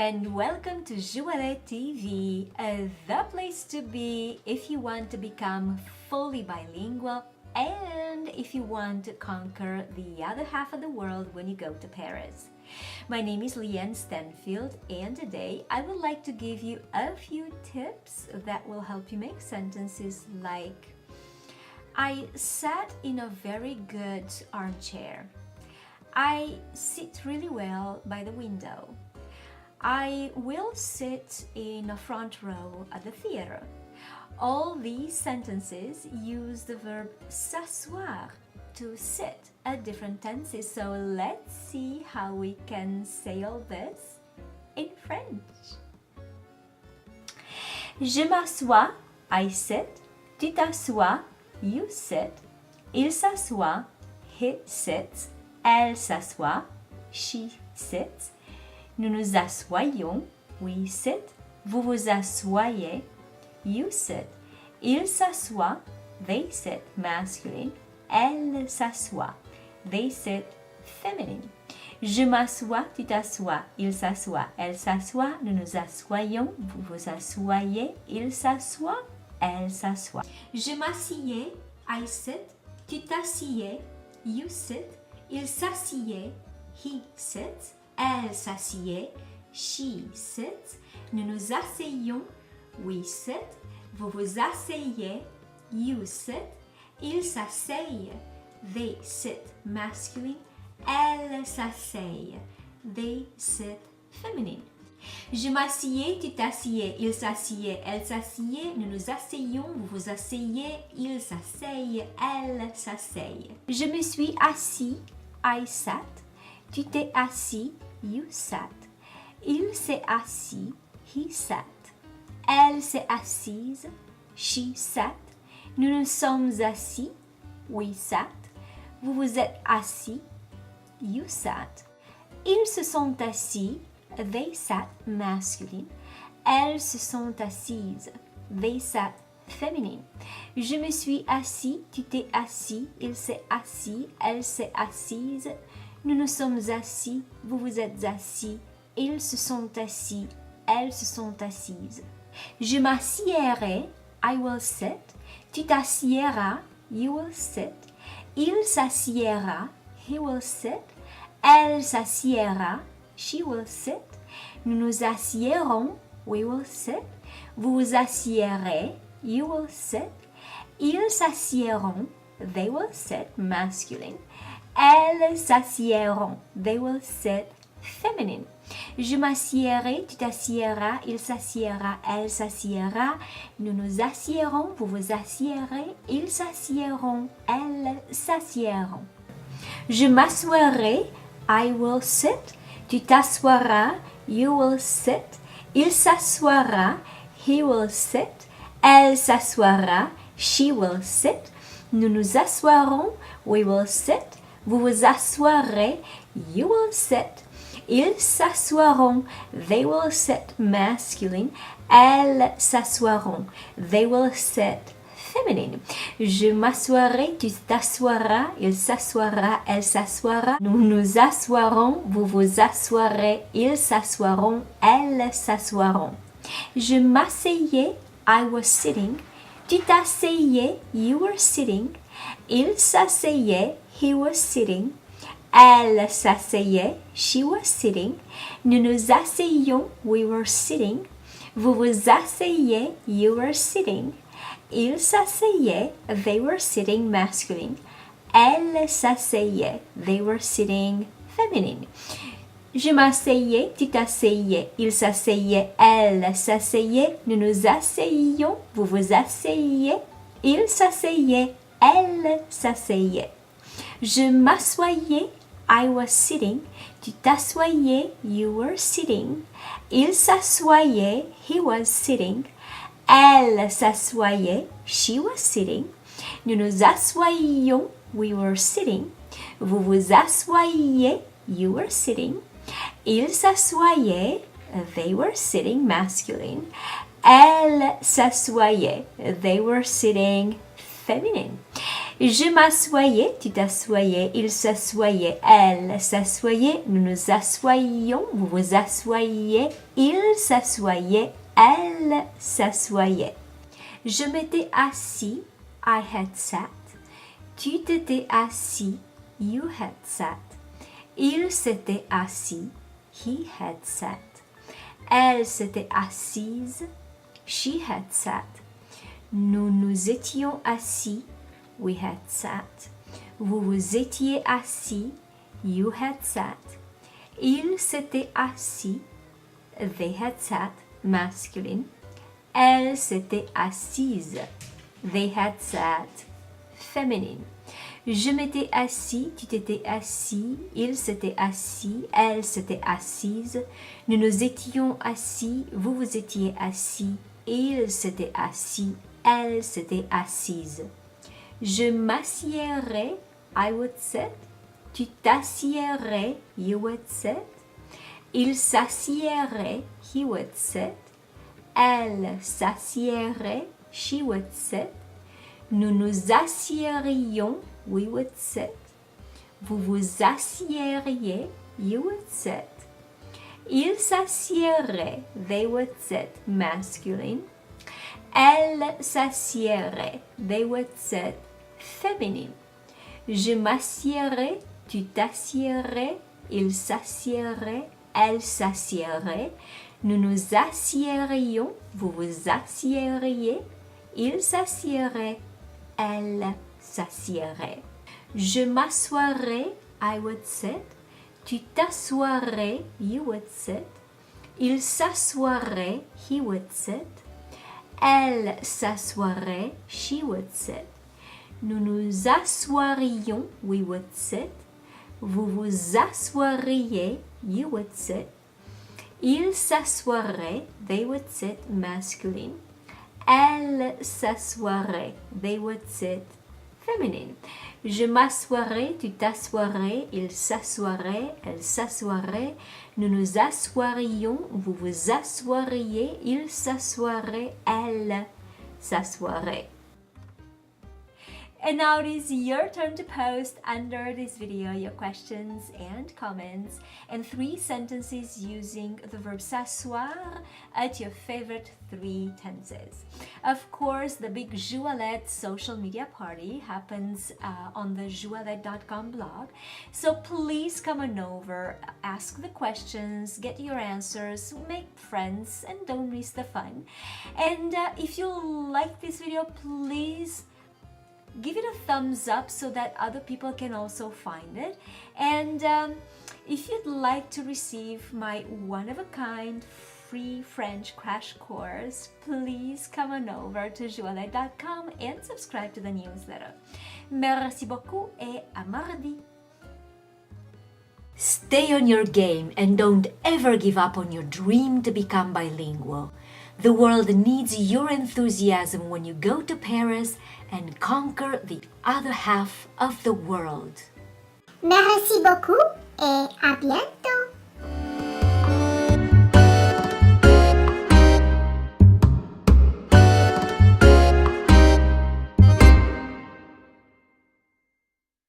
and welcome to Joualet TV, the place to be if you want to become fully bilingual and if you want to conquer the other half of the world when you go to Paris. My name is Leanne Stanfield, and today I would like to give you a few tips that will help you make sentences like I sat in a very good armchair. I sit really well by the window. I will sit in a front row at the theater. All these sentences use the verb s'asseoir, to sit, at different tenses. So let's see how we can say all this in French. Je m'assois, I sit. Tu t'assois, you sit. Il s'assoit, he sits. Elle s'assoit, she sits. Nous nous assoyons, we sit. Vous vous assoyez, you sit. Il s'assoit, they sit, masculine. Elle s'assoit, they sit, feminine. Je m'assois, tu t'assois, il s'assoit, elle s'assoit, nous nous assoyons, vous vous assoyez, il s'assoit, elle s'assoit. Je m'assieds, I sit. Tu t'assieds, you sit. Il s'assied, he sits. Elle s'assied, she sits. Nous nous asseyons, we sit. Vous vous asseyez, you sit. Ils s'asseyent, they sit, masculine. Elle s'asseye, they sit, feminine. Je m'assieds, tu t'assieds, il s'assied, elle s'assied, nous nous asseyons, vous vous asseyez, il s'asseye, elle s'asseye. Je me suis assis, I sat. Tu t'es assis, you sat. Il s'est assis, he sat. Elle s'est assise, she sat. Nous nous sommes assis, we sat. Vous vous êtes assis, you sat. Ils se sont assis, they sat, masculine. Elles se sont assises, they sat, féminine. Je me suis assis, tu t'es assis, il s'est assis, elle s'est assise. Nous nous sommes assis, vous vous êtes assis, ils se sont assis, elles se sont assises. Je m'assierai, I will sit. Tu t'assieras, you will sit. Il s'assiera, he will sit. Elle s'assiera, she will sit. Nous nous assierons, we will sit. Vous vous assierez, you will sit. Ils s'assieront, they will sit, masculine. Elles s'assieront, they will sit, feminine. Je m'assierai, tu t'assieras, il s'assiera, elle s'assiera. Nous nous assierons, vous vous assierez, ils s'assieront, elles s'assieront. Je m'assoirai, I will sit. Tu t'assoiras, you will sit. Il s'assoira, he will sit. Elle s'assoira, she will sit. Nous nous assoirons, we will sit. Vous vous assoirez, you will sit. Ils s'assoiront, they will sit, masculine. Elles s'assoiront, they will sit, féminine. Je m'assoirai, tu t'assoiras, il s'assoira, elle s'assoira. Nous nous assoirons, vous vous assoirez, ils s'assoiront, elles s'assoiront. Je m'asseyais, I was sitting. Tu t'asseyais, you were sitting. Il s'asseyait, he was sitting. Elle s'asseyait, she was sitting. Nous nous asseyions, we were sitting. Vous vous asseyez, you were sitting. Ils s'asseyaient, they were sitting, masculine. Elle s'asseyait, they were sitting, feminine. Je m'asseyais, tu t'asseyais, il s'asseyait, elle s'asseyait. Nous nous asseyions, vous vous asseyez. Il s'asseyait, elle s'asseyait. Je m'assoyais, I was sitting. Tu t'assoyais, you were sitting. Il s'assoyait, he was sitting. Elle s'assoyait, she was sitting. Nous nous assoyions, we were sitting. Vous vous assoyiez, you were sitting. Il s'assoyait, they were sitting, masculine. Elle s'assoyait, they were sitting, Féminine. Je m'assoyais, tu t'assoyais, il s'assoyait, elle s'assoyait, nous nous assoyions, vous vous assoyiez, il s'assoyait, elle s'assoyait. Je m'étais assis, I had sat. Tu t'étais assis, you had sat. Il s'était assis, he had sat. Elle s'était assise, she had sat. Nous nous étions assis, we had sat. Vous vous étiez assis, you had sat. Il s'était assis, they had sat, masculine. Elle s'était assise, they had sat, féminine. Je m'étais assis, tu t'étais assis, il s'était assis, elle s'était assise, nous nous étions assis, vous vous étiez assis, il s'était assis, elle s'était assise. Je m'assierais, I would sit. Tu t'assierais, you would sit. Il s'assierait, he would sit. Elle s'assierait, she would sit. Nous nous assierions, we would sit. Vous vous assieriez, you would sit. Ils s'assieraient, they would sit, masculine. Elle s'assierait, they would sit, féminine. Je m'assierais, tu t'assierais, il s'assierait, elle s'assierait. Nous nous assierions, vous vous assieriez, il s'assierait, elle s'assierait. Je m'assoirais, I would sit. Tu t'assoirais, you would sit. Il s'assoirait, he would sit. Elle s'assoirait, she would sit. Nous nous assoirions, we would sit. Vous vous assoiriez, you would sit. Il s'assoirait, they would sit, masculine. Elle s'assoirait, they would sit, féminine. Je m'assoirais, tu t'assoirais, il s'assoirait, elle s'assoirait. Nous nous assoirions, vous vous assoiriez, il s'assoirait, elle s'assoirait. And now it is your turn to post under this video your questions and comments and 3 sentences using the verb s'asseoir at your favorite 3 tenses. Of course, the big Joëlette social media party happens on the joelette.com blog. So please come on over, ask the questions, get your answers, make friends, and don't miss the fun. And if you like this video, please give it a thumbs up so that other people can also find it. And if you'd like to receive my one-of-a-kind free French crash course, please come on over to joelette.com and subscribe to the newsletter. Merci beaucoup et à mardi! Stay on your game and don't ever give up on your dream to become bilingual. The world needs your enthusiasm when you go to Paris and conquer the other half of the world. Merci beaucoup et à bientôt.